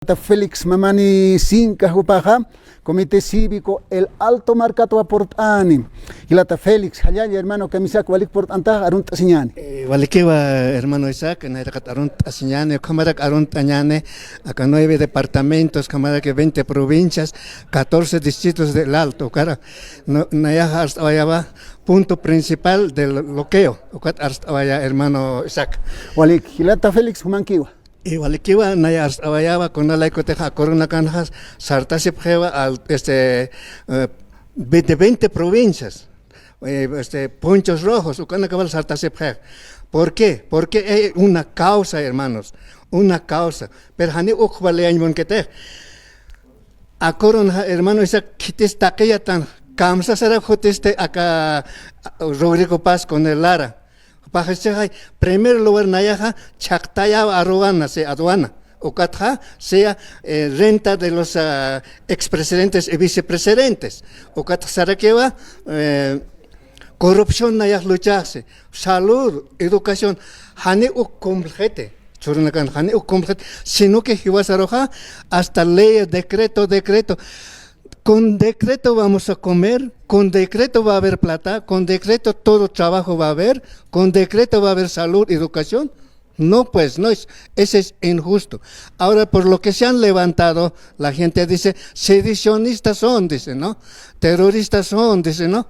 Félix Mamani Sinca Jupaja, Comité Cívico El Alto Marcato Aportani. Hilata Félix, allá hermano Camisac, Walik Portanta, Arunt Asiñani. Walikiwa hermano Isaac, Nairakat Arunt Asiñani, Camarak Arunt Añane, acá 9 departamentos, Camarak 20 provincias, 14 distritos del Alto, cara. Nayaja Arstawayaba, punto principal del bloqueo, Ocat Arstawaya hermano Isaac. Walik, Hilata Félix Humankiwa. Igualikiwa naya arstawayaba con la coteja corona canjas sartase prueba al de 20 provincias ponchos rojos ucana cabal sartase prueba. ¿Por qué? Porque hay una causa, hermanos, una causa. Pero hani ukvale añmon que te a corona hermano esa quites taquilla tan camsa será joteste acá Rodrigo Paz con el Lara. Primer lugar nayaja chaktaya aduana o catja sea renta de los expresidentes y vicepresidentes o catja saraqueva corrupción nayaj lucharse salud educación hani complete churnakan hani complete sino que hiwasaroja hasta ley decreto con decreto vamos a comer, con decreto va a haber plata, con decreto todo trabajo va a haber, con decreto va a haber salud, educación. No, pues, no es, ese es injusto. Ahora, por lo que se han levantado, la gente dice, sedicionistas son, dice, ¿no? Terroristas son, dice, ¿no?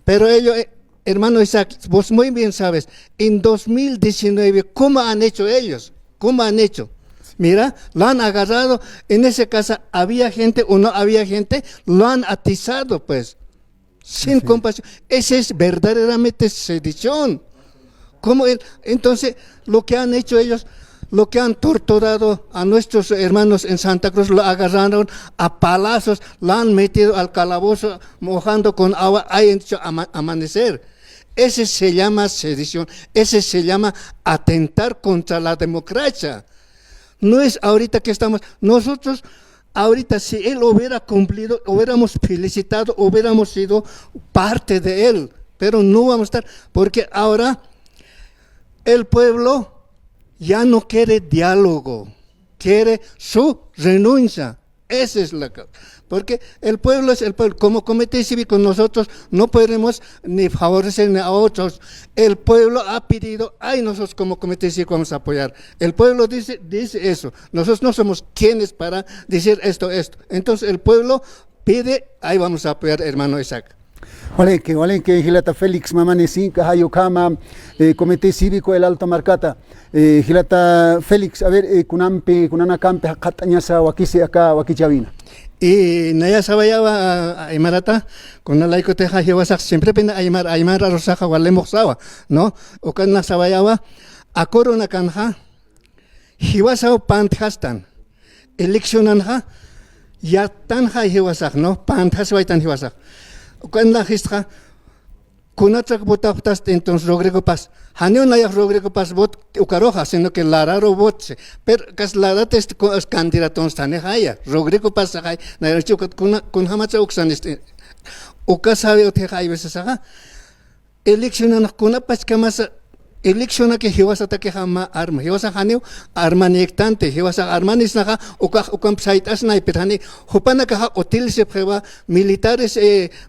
Pero ellos, hermano Isaac, vos muy bien sabes, en 2019, ¿cómo han hecho ellos? ¿Cómo han hecho? Mira, lo han agarrado, en esa casa había gente o no había gente, lo han atizado pues, sin compasión. Esa es verdaderamente sedición. Entonces, lo que han hecho ellos, lo que han torturado a nuestros hermanos en Santa Cruz, lo agarraron a palazos, lo han metido al calabozo, mojando con agua, hay hecho amanecer. Ese se llama sedición, ese se llama atentar contra la democracia. No es ahorita que estamos, nosotros ahorita si él hubiera cumplido, hubiéramos felicitado, hubiéramos sido parte de él, pero no vamos a estar, porque ahora el pueblo ya no quiere diálogo, quiere su renuncia, esa es la causa. Porque el pueblo es el pueblo, como comité cívico nosotros no podemos ni favorecer ni a otros. El pueblo ha pedido, nosotros como comité cívico vamos a apoyar. El pueblo dice eso, nosotros no somos quienes para decir esto. Entonces el pueblo pide, ahí vamos a apoyar, hermano Isaac. Vale que Hilata Félix Mamani Sinca Hayokama, Comité Cívico El Alto Marcata. Hilata Félix, a ver, kunana campe hakatañasa wakisi acá wakichavina. Y naya sabayaba aymarata con la laico teja llevasak siempre pena aymara rosaja walemos sawa, ¿no? O kana sabayaba a corona canja jiwasao panthastan eleccionanja ya tanja jiwasak, ¿no? Panthas waitan jiwasak. O kana histra kunatrak botaftas entonces Rodrigo Paz. Haneo naya Rodrigo Paz bot ukaroja, sino que lararo botse. Pero kas larate este candidato stane haya. Rodrigo Paz hay naya chukat kun hamacha uksan este. Uka sabe ote hay veces aga. Elecciona kuna pas kamasa elecciona que hiwasa ta que hama arma. Hiwasa haneo arma nectante, hiwasa arma nisnaga ukam saitas na ipetani. Hupana kaha hotel se prueba militares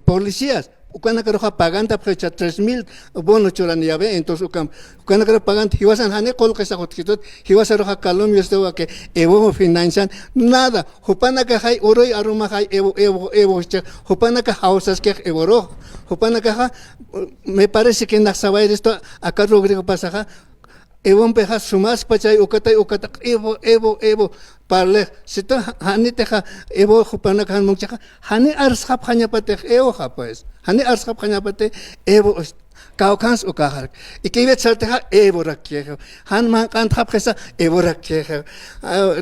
policías. Ukana karoja paganta precha 3,000 bono chorani yabe entonces ukana karo paganta hiwasan hane kol kesa hotkitot hiwasa roja kalum yostewa que evo financian nada hupana ka hay oroi aruma hay evo hupana ka hausas que evoro hupana ka me parece que nasabai esto acá Rodrigo pasaja evo empeja sumas pachay ukata evo parle sito hani teja evo hupana ka mungcha hani arshap hanya pate evo ha pues hani arshap hanya pate evo kaukans ukahar ikivet salteja evo rakje han man kan thapkesa evo rakje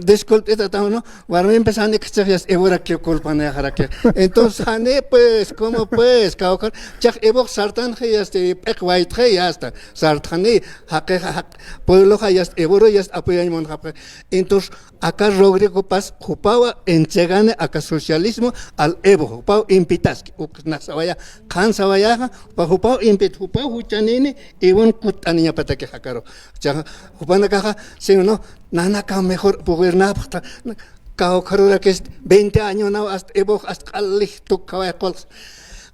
disculpe no warme empezando que chas evo rakje kulpana harakje entonces hani pues como pues kaukar chak evo sartan este ekwait hasta sartani haqqa pueblo hayas evo yas apoyamon hapre entonces acá Rodrigo Paz jupaba entregane acá socialismo al evo jupaba impitas nasawaya kan sawaya jupaba impit hupa huchanini iwan kutaniya patake hakaro cha hupana kaja si no nana ka mejor gobernar kao karura que es 20 años no hasta evo hasta alihto kawai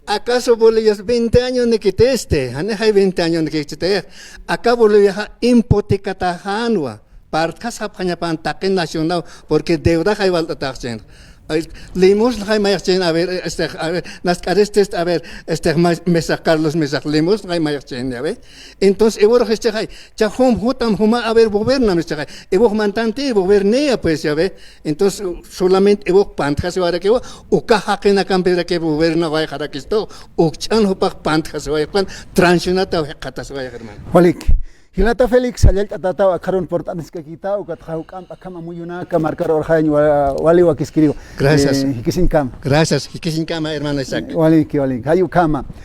¿Acaso Bolivia 20 años de que te esté? Hay 20 años de que te acá Bolivia impotecata hanwa. Partas hapaña pan taken nacional porque deuda hay valta taxen. Limos hay mayachen a ver las carestes a ver mesa Carlos mesa limos hay mayachen a ver. Entonces evoro este hay ya hutam huma a ver goberna este hay. Evo mantante gobernea pues ya ve. Entonces solamente evo pantas se va a que o caja que na campera que goberna va a dejar aquí esto o chan hopak pantas se va a transionata kata se va a hermano. Walik. Hilata Felix alyalt atata akaron importantes que kita o katjau camp akama muyuna kamarkar orjaño wali wakiskirigo. Gracias. Hikisin kam. Gracias. Hikisin kama hermano Isaac. Walik hayu kama.